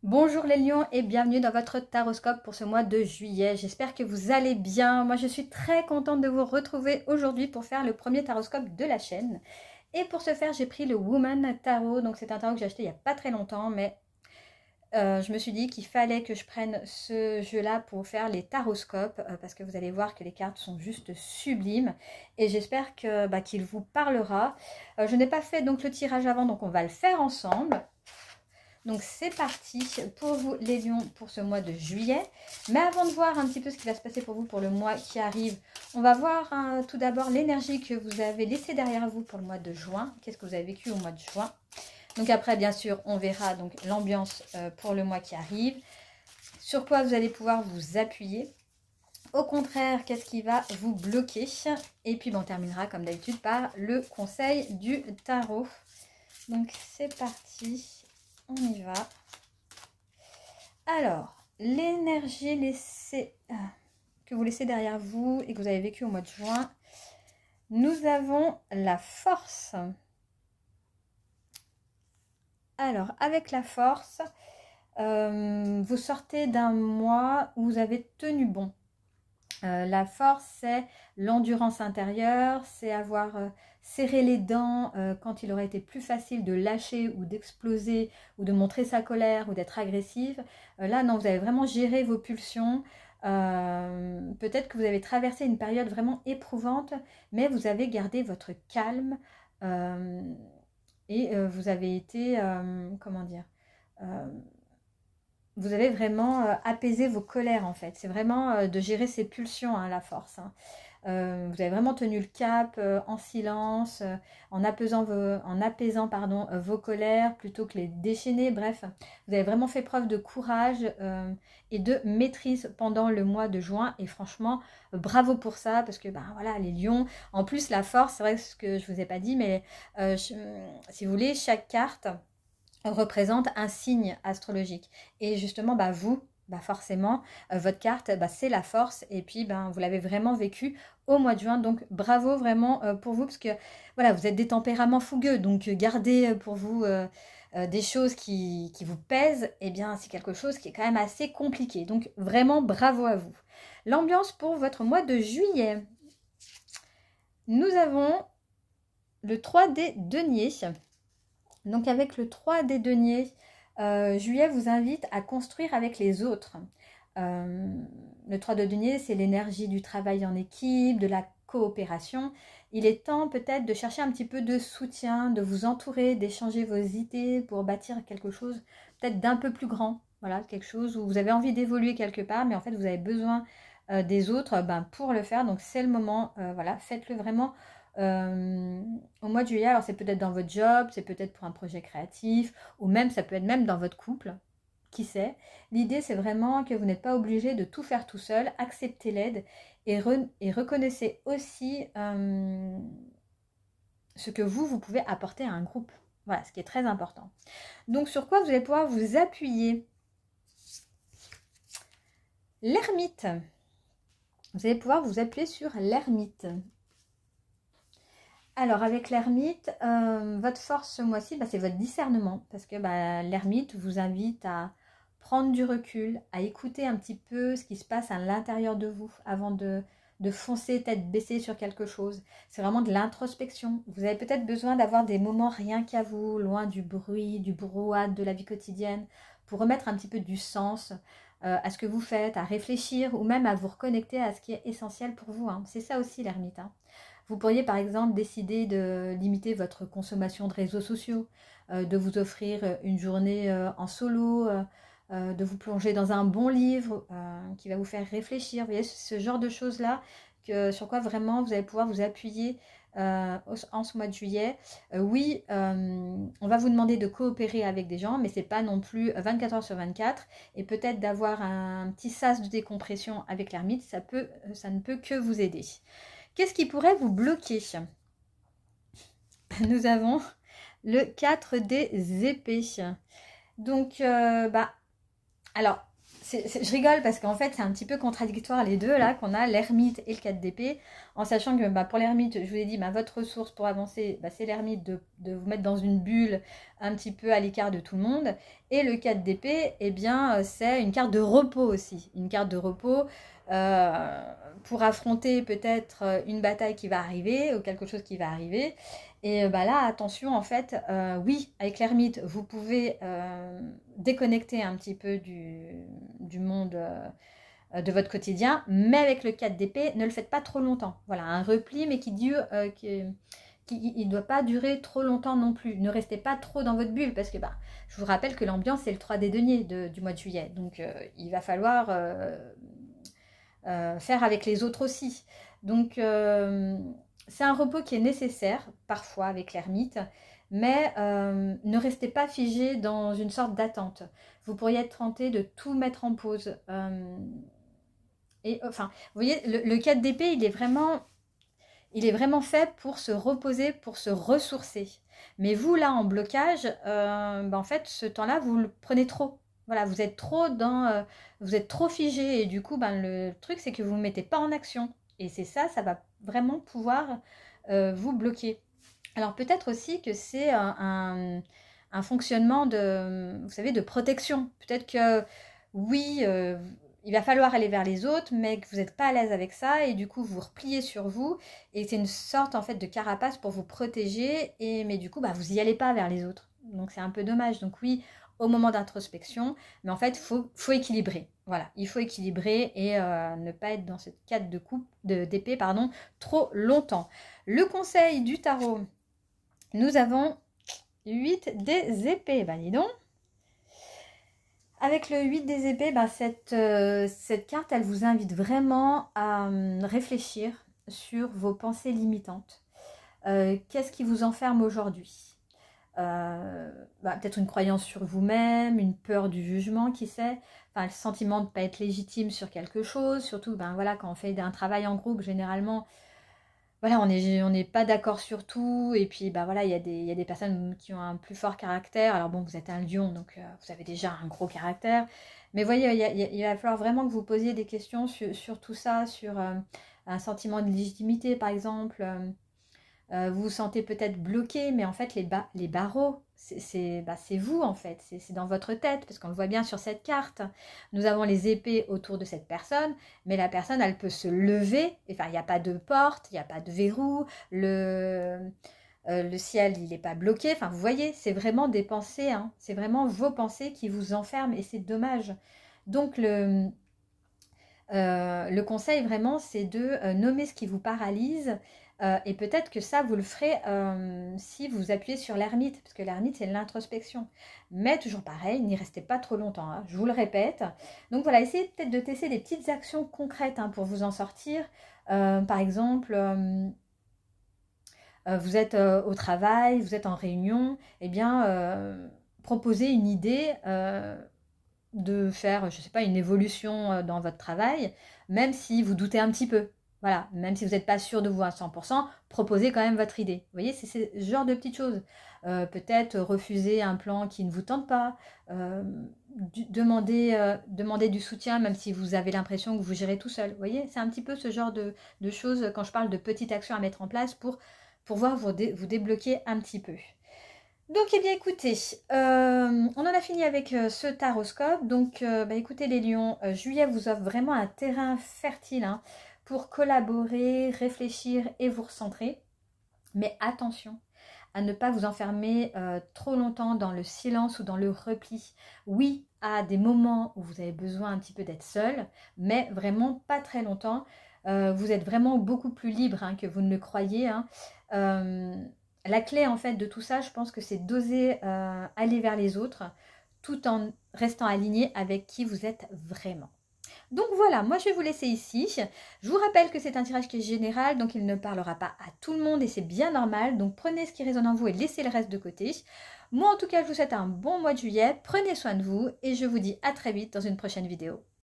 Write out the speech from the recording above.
Bonjour les lions et bienvenue dans votre taroscope pour ce mois de juillet. J'espère que vous allez bien. Moi je suis très contente de vous retrouver aujourd'hui pour faire le premier taroscope de la chaîne. Et pour ce faire j'ai pris le Woman Tarot. Donc c'est un tarot que j'ai acheté il n'y a pas très longtemps, mais je me suis dit qu'il fallait que je prenne ce jeu-là pour faire les taroscopes parce que vous allez voir que les cartes sont juste sublimes et j'espère que qu'il vous parlera. Je n'ai pas fait donc le tirage avant, donc on va le faire ensemble. Donc c'est parti pour vous les lions pour ce mois de juillet. Mais avant de voir un petit peu ce qui va se passer pour vous pour le mois qui arrive, on va voir tout d'abord l'énergie que vous avez laissée derrière vous pour le mois de juin. Qu'est-ce que vous avez vécu au mois de juin? Donc après bien sûr on verra donc l'ambiance pour le mois qui arrive. Sur quoi vous allez pouvoir vous appuyer. Au contraire, qu'est-ce qui va vous bloquer? Et puis on terminera comme d'habitude par le conseil du tarot. Donc c'est parti. On y va. Alors, l'énergie que vous laissez derrière vous et que vous avez vécu au mois de juin. Nous avons la force. Alors, avec la force, vous sortez d'un mois où vous avez tenu bon. La force, c'est l'endurance intérieure, c'est avoir serré les dents quand il aurait été plus facile de lâcher ou d'exploser ou de montrer sa colère ou d'être agressive. Là, non, vous avez vraiment géré vos pulsions. Peut-être que vous avez traversé une période vraiment éprouvante, mais vous avez gardé votre calme et vous avez été, comment dire, vous avez vraiment apaisé vos colères en fait. C'est vraiment de gérer ces pulsions, hein, la force. Hein. Vous avez vraiment tenu le cap en silence, en apaisant vos colères plutôt que les déchaîner. Bref, vous avez vraiment fait preuve de courage et de maîtrise pendant le mois de juin. Et franchement, bravo pour ça parce que voilà, les lions. En plus, la force, c'est vrai ce que je vous ai pas dit, mais si vous voulez, chaque carte représente un signe astrologique et justement vous forcément votre carte c'est la force et puis vous l'avez vraiment vécu au mois de juin, donc bravo vraiment pour vous parce que voilà, vous êtes des tempéraments fougueux, donc garder pour vous des choses qui vous pèsent, et bien c'est quelque chose qui est quand même assez compliqué, donc vraiment bravo à vous. L'ambiance pour votre mois de juillet, nous avons le 3 des deniers. Donc avec le 3 des deniers, juillet vous invite à construire avec les autres. Le 3 de deniers, c'est l'énergie du travail en équipe, de la coopération. Il est temps peut-être de chercher un petit peu de soutien, de vous entourer, d'échanger vos idées pour bâtir quelque chose peut-être d'un peu plus grand. Voilà, quelque chose où vous avez envie d'évoluer quelque part, mais en fait vous avez besoin des autres pour le faire. Donc c'est le moment, voilà, faites-le vraiment. Au mois de juillet, alors c'est peut-être dans votre job, c'est peut-être pour un projet créatif, ou même ça peut être même dans votre couple, qui sait. L'idée c'est vraiment que vous n'êtes pas obligé de tout faire tout seul, acceptez l'aide et reconnaissez aussi ce que vous pouvez apporter à un groupe. Voilà, ce qui est très important. Donc sur quoi vous allez pouvoir vous appuyer? L'ermite. Vous allez pouvoir vous appuyer sur l'ermite. Alors avec l'ermite, votre force ce mois-ci, c'est votre discernement. Parce que l'ermite vous invite à prendre du recul, à écouter un petit peu ce qui se passe à l'intérieur de vous avant de foncer tête baissée sur quelque chose. C'est vraiment de l'introspection. Vous avez peut-être besoin d'avoir des moments rien qu'à vous, loin du bruit, du brouhaha de la vie quotidienne, pour remettre un petit peu du sens à ce que vous faites, à réfléchir ou même à vous reconnecter à ce qui est essentiel pour vous. Hein. C'est ça aussi l'ermite. Hein. Vous pourriez par exemple décider de limiter votre consommation de réseaux sociaux, de vous offrir une journée en solo, de vous plonger dans un bon livre qui va vous faire réfléchir. Vous voyez, ce genre de choses-là sur quoi vraiment vous allez pouvoir vous appuyer en ce mois de juillet. Oui, on va vous demander de coopérer avec des gens, mais c'est pas non plus 24 heures sur 24. Et peut-être d'avoir un petit sas de décompression avec l'ermite, ça ne peut que vous aider. Qu'est-ce qui pourrait vous bloquer? Nous avons le 4 des épées. Donc, alors, je rigole parce qu'en fait, c'est un petit peu contradictoire les deux, là, qu'on a l'ermite et le 4 d'épée, en sachant que pour l'ermite, je vous ai dit, votre ressource pour avancer, c'est l'ermite de vous mettre dans une bulle un petit peu à l'écart de tout le monde. Et le 4 d'épée, eh bien, c'est une carte de repos aussi. Une carte de repos pour affronter peut-être une bataille qui va arriver ou quelque chose qui va arriver. Et là, attention, en fait, oui, avec l'ermite, vous pouvez déconnecter un petit peu du monde de votre quotidien, mais avec le 4 d'épée, ne le faites pas trop longtemps. Voilà, un repli, mais qui dure, il ne doit pas durer trop longtemps non plus. Ne restez pas trop dans votre bulle, parce que je vous rappelle que l'ambiance, c'est le 3 des deniers du mois de juillet. Donc, il va falloir faire avec les autres aussi. Donc, c'est un repos qui est nécessaire, parfois, avec l'ermite, mais ne restez pas figé dans une sorte d'attente. Vous pourriez être tenté de tout mettre en pause. Et enfin, vous voyez, le 4 d'épée, il est vraiment fait pour se reposer, pour se ressourcer. Mais vous, là, en blocage, en fait, ce temps-là, vous le prenez trop. Voilà, vous êtes trop vous êtes trop figé. Et du coup, le truc, c'est que vous ne vous mettez pas en action. Et c'est ça va vraiment pouvoir vous bloquer. Alors, peut-être aussi que c'est un fonctionnement vous savez, de protection. Peut-être que, oui, il va falloir aller vers les autres, mais que vous n'êtes pas à l'aise avec ça, et du coup, vous repliez sur vous, et c'est une sorte, en fait, de carapace pour vous protéger, mais du coup, vous n'y allez pas vers les autres. Donc, c'est un peu dommage. Donc, oui, au moment d'introspection, mais en fait, il faut équilibrer. Voilà, il faut équilibrer et ne pas être dans cette carte d'épée trop longtemps. Le conseil du tarot, nous avons 8 des épées. Dis donc. Avec le 8 des épées, cette carte, elle vous invite vraiment à réfléchir sur vos pensées limitantes. Qu'est-ce qui vous enferme aujourd'hui ? Peut-être une croyance sur vous-même, une peur du jugement, qui sait, le sentiment de ne pas être légitime sur quelque chose, surtout quand on fait un travail en groupe, généralement, on n'est pas d'accord sur tout, et puis il y a des personnes qui ont un plus fort caractère. Alors bon, vous êtes un lion, donc vous avez déjà un gros caractère, mais vous voyez, il va falloir vraiment que vous posiez des questions sur tout ça, sur un sentiment de légitimité, par exemple. Vous vous sentez peut-être bloqué, mais en fait les barreaux, c'est vous en fait, c'est dans votre tête, parce qu'on le voit bien sur cette carte. Nous avons les épées autour de cette personne, mais la personne, elle peut se lever, il n'y a pas de porte, il n'y a pas de verrou, le ciel, il n'est pas bloqué, vous voyez, c'est vraiment des pensées, c'est vraiment vos pensées qui vous enferment, et c'est dommage. Donc le conseil vraiment, c'est de nommer ce qui vous paralyse. Et peut-être que ça, vous le ferez si vous appuyez sur l'ermite, parce que l'ermite, c'est l'introspection. Mais toujours pareil, n'y restez pas trop longtemps, je vous le répète. Donc voilà, essayez peut-être de tester des petites actions concrètes pour vous en sortir. Par exemple, vous êtes au travail, vous êtes en réunion, proposez une idée de faire, je ne sais pas, une évolution dans votre travail, même si vous doutez un petit peu. Voilà, même si vous n'êtes pas sûr de vous à 100%, proposez quand même votre idée. Vous voyez, c'est ce genre de petites choses. Peut-être refuser un plan qui ne vous tente pas, demander du soutien, même si vous avez l'impression que vous gérez tout seul. Vous voyez, c'est un petit peu ce genre de choses quand je parle de petites actions à mettre en place pour pouvoir vous débloquer un petit peu. Donc, eh bien, écoutez, on en a fini avec ce taroscope. Donc, écoutez les lions, juillet vous offre vraiment un terrain fertile pour collaborer, réfléchir et vous recentrer. Mais attention à ne pas vous enfermer trop longtemps dans le silence ou dans le repli. Oui, à des moments où vous avez besoin un petit peu d'être seul, mais vraiment pas très longtemps. Vous êtes vraiment beaucoup plus libre que vous ne le croyez. La clé en fait de tout ça, je pense que c'est d'oser aller vers les autres tout en restant aligné avec qui vous êtes vraiment. Donc voilà, moi je vais vous laisser ici. Je vous rappelle que c'est un tirage qui est général, donc il ne parlera pas à tout le monde et c'est bien normal. Donc prenez ce qui résonne en vous et laissez le reste de côté. Moi en tout cas, je vous souhaite un bon mois de juillet. Prenez soin de vous et je vous dis à très vite dans une prochaine vidéo.